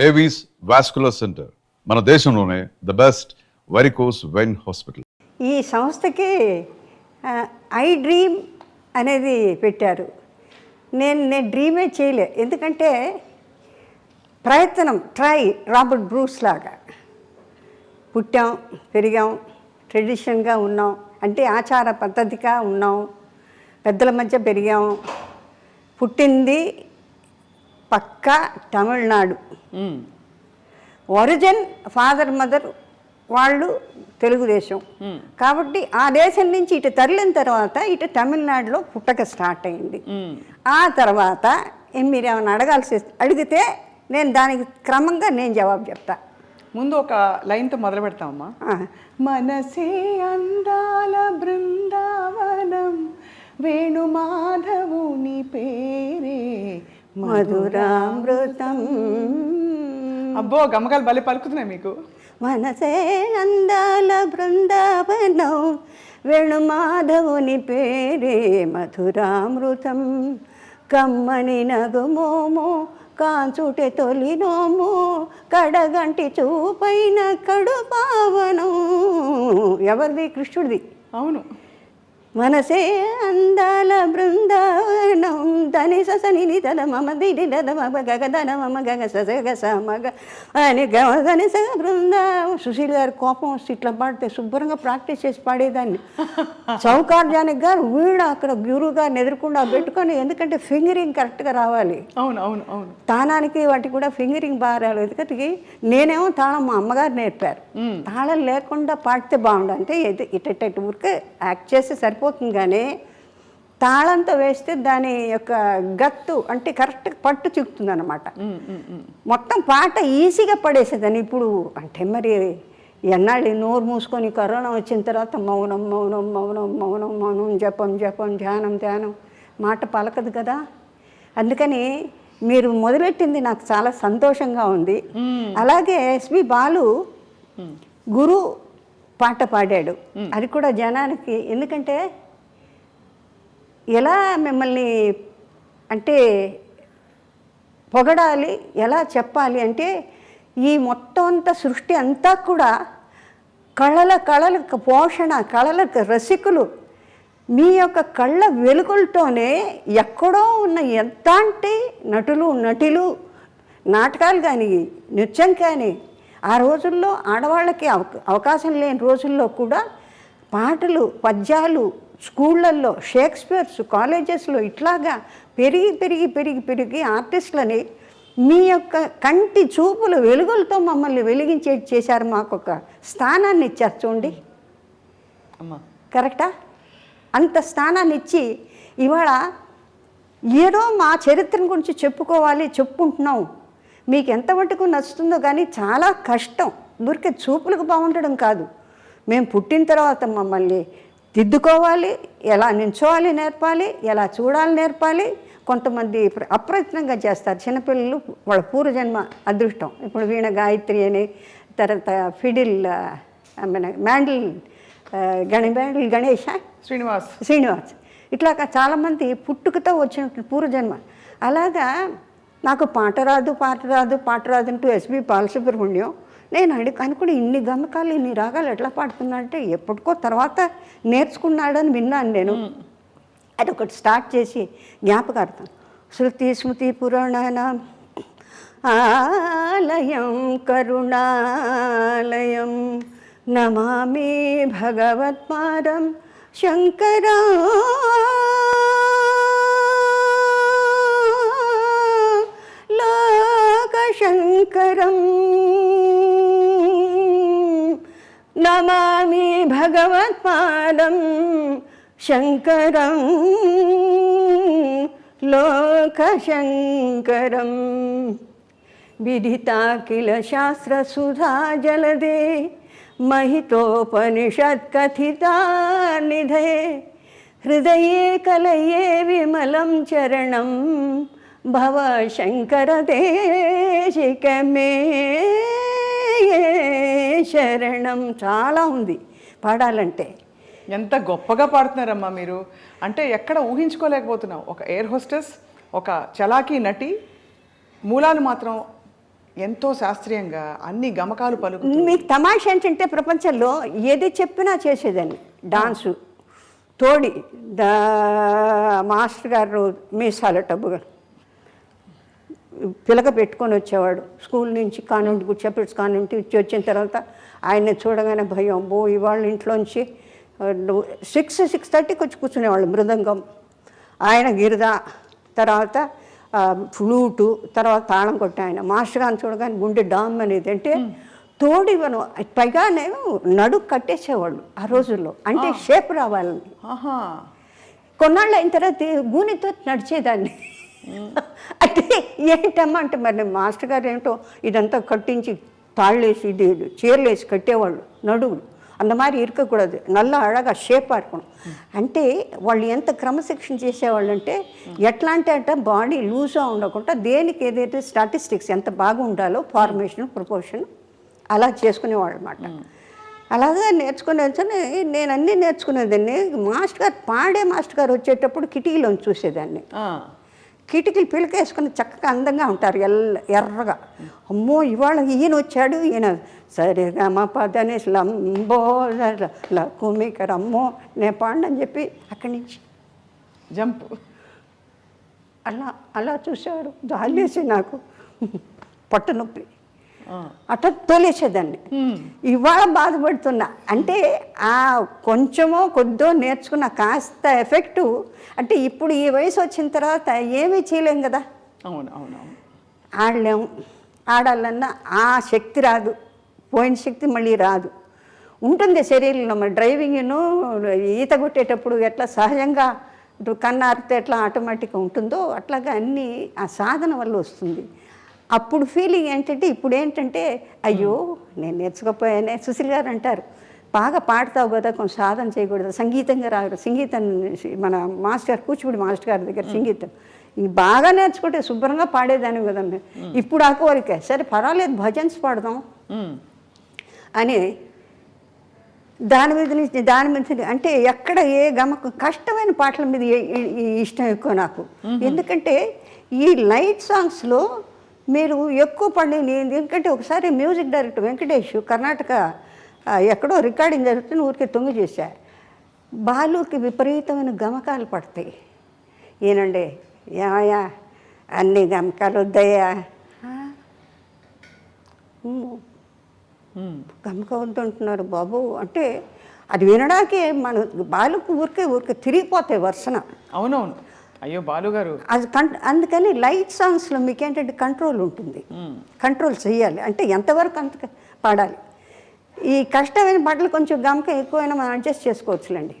Avis vascular centre, మన దేశంలోనే the best varicose vein hospital. ఈ సంస్థకి ఐ డ్రీమ్ అనేది పెట్టారు. నేను డ్రీమే చేయలే, ఎందుకంటే ప్రయత్నం రాబర్ట్ బ్రూస్ లాగా పుట్టాం, పెరిగాం, ట్రెడిషన్గా ఉన్నాం, అంటే ఆచార పద్ధతిగా ఉన్నాం, పెద్దల మధ్య పెరిగాం. పుట్టింది పక్కా తమిళనాడు, ఒరిజిన్ ఫాదర్ మదర్ వాళ్ళు తెలుగుదేశం. కాబట్టి ఆ దేశం నుంచి ఇటు తరలిన తర్వాత ఇటు తమిళనాడులో పుట్టక స్టార్ట్ అయింది. ఆ తర్వాత మీరు ఏమైనా అడిగితే నేను దానికి క్రమంగా నేను జవాబు చెప్తా. ముందు ఒక లైన్తో మొదలు పెడతామమ్మా. మనసే అందాల బృందావనం, వేణుమాధవుని పేరే మధురామృతం. అబ్బో, గమకాలు బలి పలుకుతున్నాయి మీకు. మనసే అందాల బృందావనం, వేణుమాధవుని పేరే మధురామృతం. కమ్మని నగుమోమో కాంచుటే తొలినోము, కడగంటి చూపైన కడు పావనం. ఎవరిది? కృష్ణుడిది. అవును. మనసే అందాల బృందావనం, ధని సని తన మమ దిడి మమ గగదన మమ గగ సగ మగ అని గని సగ బృందావనం. సుశీల్ గారు కోపం వస్తే ఇట్లా పాడితే శుభ్రంగా ప్రాక్టీస్ చేసి పాడేదాన్ని. చౌకార్జానికి గారు వీడు అక్కడ గురువు గారిని ఎదుర్కొండా పెట్టుకొని, ఎందుకంటే ఫింగరింగ్ కరెక్ట్గా రావాలి. అవును అవును అవును. తానానికి వాటికి కూడా ఫింగరింగ్ బాగా రావాలి. ఎందుకంటే నేనేమో తాళం మా అమ్మగారు నేర్పారు. తాళం లేకుండా పాడితే బాగుండు, అంటే ఇటు ఊరికే యాక్ట్ చేస్తే సరిపోతుంది, కానీ తాళంతో వేస్తే దాని యొక్క గత్తు అంటే కరెక్ట్ పట్టు చిక్కుతుంది అన్నమాట. మొత్తం పాట ఈజీగా పడేసేదాన్ని. ఇప్పుడు అంటే మరి ఎన్నాళ్ళు నోరు మూసుకొని కరోనా వచ్చిన తర్వాత మౌనం మౌనం మౌనం మౌనం మౌనం, జపం జపం, ధ్యానం ధ్యానం, మాట పలకదు కదా. అందుకని మీరు మొదలెట్టింది నాకు చాలా సంతోషంగా ఉంది. అలాగే ఎస్పి బాలు గురు పాట పాడాడు, అది కూడా జనానికి. ఎందుకంటే ఎలా మిమ్మల్ని అంటే పొగడాలి, ఎలా చెప్పాలి అంటే, ఈ మొత్తం అంతా సృష్టి అంతా కూడా కళలకు పోషణ, కళలకు రసికులు. మీ యొక్క కళ్ళ వెలుగులతోనే ఎక్కడో ఉన్న ఎంతంటి నటులు నాటకాలు కానీ నృత్యం కానీ, ఆ రోజుల్లో ఆడవాళ్ళకి అవకాశం లేని రోజుల్లో కూడా పాటలు, పద్యాలు స్కూళ్ళల్లో, షేక్స్పియర్స్ కాలేజెస్లో ఇట్లాగా పెరిగి పెరిగి పెరిగి పెరిగి ఆర్టిస్టులని మీ యొక్క కంటి చూపుల వెలుగులతో మమ్మల్ని వెలిగించేది చేశారు. మాకు ఒక స్థానాన్ని ఇచ్చారు చూడండి. కరెక్టా? అంత స్థానాన్ని ఇచ్చి ఇవాళ ఏదో మా చరిత్ర గురించి చెప్పుకుంటున్నాం. మీకు ఎంత మటుకు నచ్చుతుందో, కానీ చాలా కష్టం. దొరికే చూపులకు బాగుండడం కాదు, మేము పుట్టిన తర్వాత మమ్మల్ని దిద్దుకోవాలి, ఎలా నించోవాలి నేర్పాలి, ఎలా చూడాలి నేర్పాలి. కొంతమంది అప్రయత్నంగా చేస్తారు చిన్నపిల్లలు, వాళ్ళ పూర్వజన్మ అదృష్టం. ఇప్పుడు వీణ గాయత్రి అని, తర్వాత ఫిడిల్ మ్యాండిల్ గణేష్ శ్రీనివాస్, ఇట్లా చాలామంది పుట్టుకతో వచ్చిన పూర్వజన్మ. అలాగా నాకు పాట రాదు అంటూ ఎస్పి బాలసుబ్రహ్మణ్యం నేను అనుకుని ఇన్ని గమకాలు ఇన్ని రాగాలు ఎట్లా పాడుతున్నా అంటే ఎప్పటికో తర్వాత నేర్చుకున్నాడని విన్నాను నేను. అది ఒకటి స్టార్ట్ చేసి జ్ఞాపకార్థం. శృతి స్మృతి పురాణానాం ఆలయం కరుణాలయం, నమామి భగవత్పాదం శంకరం. లోకశంకరం నమామి భగవత్పాదం శంకరం లోకశంకరం. విదితాఖిల శాస్త్రసుధా జలదే, महितोपनिषत्कथिता निधे, हृदये कलये विमलं चरणं भव शंकर देशिक मे శరణం. చాలా ఉంది పాడాలంటే. ఎంత గొప్పగా పాడుతున్నారమ్మా మీరు. అంటే ఎక్కడ ఊహించుకోలేకపోతున్నాం. ఒక ఎయిర్ హోస్టెస్, ఒక చలాకీ నటి, మూలాలు మాత్రం ఎంతో శాస్త్రీయంగా అన్ని గమకాలు పలుకు. మీకు తమాష ఏంటంటే ప్రపంచంలో ఏది చెప్పినా చేసేదాన్ని. డాన్సు తోడి మాస్టర్ గారు మీసాల టబ్బుగా పిలక పెట్టుకొని వచ్చేవాడు స్కూల్ నుంచి, కాన్వెంట్ గుడ్ కాన్వెంట్ ఇచ్చి వచ్చిన తర్వాత ఆయన్ని చూడగానే భయం. ఇవాళ ఇంట్లోంచి 6:30కి వచ్చి కూర్చునేవాళ్ళు. మృదంగం ఆయన, గిరిద, తర్వాత ఫ్లూటు, తర్వాత తాళం కొట్టే ఆయన. మాస్టర్ గారిని చూడగానే గుండె డామ్ అనేది. అంటే తోడివను పైగానేమో నడుకు కట్టేసేవాళ్ళు ఆ రోజుల్లో, అంటే షేప్ రావాలని. కొన్నాళ్ళు అయిన తర్వాత గూనితో నడిచేదాన్ని. అంటే ఏంటమ్మా అంటే మరి మాస్టర్ గారు ఏంటో ఇదంతా కట్టించి తాళ్ళేసి ఇది చీరలేసి కట్టేవాళ్ళు నడువులు. அந்த மாதிரி இருக்கக்கூடாது, நல்லா అழగా షేప్ ఆడుకోవడం. అంటే వాళ్ళు ఎంత క్రమశిక్షణ చేసేవాళ్ళు అంటే ఎట్లా అంటే బాడీ లూజ్గా ఉండకుండా దేనికి ఏదైతే స్టాటిస్టిక్స్ ఎంత బాగా ఉండాలో ఫార్మేషన్ ప్రపోర్షన్ అలా చేసుకునేవాళ్ళు అనమాట. అలాగే నేర్చుకునేది నేను అన్నీ నేర్చుకునేదాన్ని. మాస్టర్ గారు పాడే మాస్టర్ గారు వచ్చేటప్పుడు కిటికీలోంచి చూసేదాన్ని. కిటికీలు పిలకేసుకుని చక్కగా అందంగా ఉంటారు, ఎర్రగా. అమ్మో ఇవాళ ఈయన వచ్చాడు, ఈయన సరిగా మా పదని లంబో కుమికర్ అమ్మో నేను పాడని చెప్పి అక్కడి నుంచి జంప్ అలా అలా చూసేవారు. జాలేసి నాకు పొట్ట నొప్పి అట్లా తోలేసేదాన్ని. ఇవాళ బాధపడుతున్నా అంటే ఆ కొంచెమో కొద్దో నేర్చుకున్న కాస్త ఎఫెక్టు. అంటే ఇప్పుడు ఈ వయసు వచ్చిన తర్వాత ఏమీ చేయలేం కదా. ఆడలేము. ఆడాలన్నా ఆ శక్తి రాదు, పోయిన శక్తి మళ్ళీ రాదు. ఉంటుంది శరీరంలో. మరి డ్రైవింగ్ను ఈత కొట్టేటప్పుడు ఎట్లా సహజంగా కన్నారితే ఎట్లా ఆటోమేటిక్గా ఉంటుందో అట్లాగా అన్నీ ఆ సాధన వల్ల వస్తుంది. అప్పుడు ఫీలింగ్ ఏంటంటే ఇప్పుడు ఏంటంటే అయ్యో నేను నేర్చుకోపోయానే. సుశీల్ గారు అంటారు, బాగా పాడతావు కదా, కొంచెం సాధన చేయకూడదు, సంగీతంగా రాదు. సంగీతం మన మాస్టర్ కూచిపూడి మాస్టర్ గారి దగ్గర సంగీతం ఇది బాగా నేర్చుకుంటే శుభ్రంగా పాడేదాన్ని కదండి. ఇప్పుడు ఆ కోరిక సరే పర్వాలేదు భజన్స్ పాడదాం అని దాని మీద అంటే ఎక్కడ ఏ కష్టమైన పాటల మీద ఇష్టం ఎక్కువ నాకు. ఎందుకంటే ఈ లైట్ సాంగ్స్లో మీరు ఎక్కువ పడింది. ఎందుకంటే ఒకసారి మ్యూజిక్ డైరెక్టర్ వెంకటేష్ కర్ణాటక ఎక్కడో రికార్డింగ్ జరుగుతుంది, ఊరికే తొంగి చేశా. బాలుకి విపరీతమైన గమకాలు పడతాయి. ఏనండి ఏమయ్యా అన్ని గమకాలు వద్దయ్యా, గమక వద్దంటున్నారు బాబు అంటే అది వినడాకే మన బాలుకు ఊరికే తిరిగిపోతాయి వర్షన. అవునవును. అయ్యో బాలుగారు అది అందుకని లైట్ సాంగ్స్లో మీకు ఏంటంటే కంట్రోల్ ఉంటుంది, కంట్రోల్ చేయాలి. అంటే ఎంతవరకు అంత పాడాలి. ఈ కష్టమైన పాటలు కొంచెం గమకం ఎక్కువైనా మనం అడ్జస్ట్ చేసుకోవచ్చులేండి.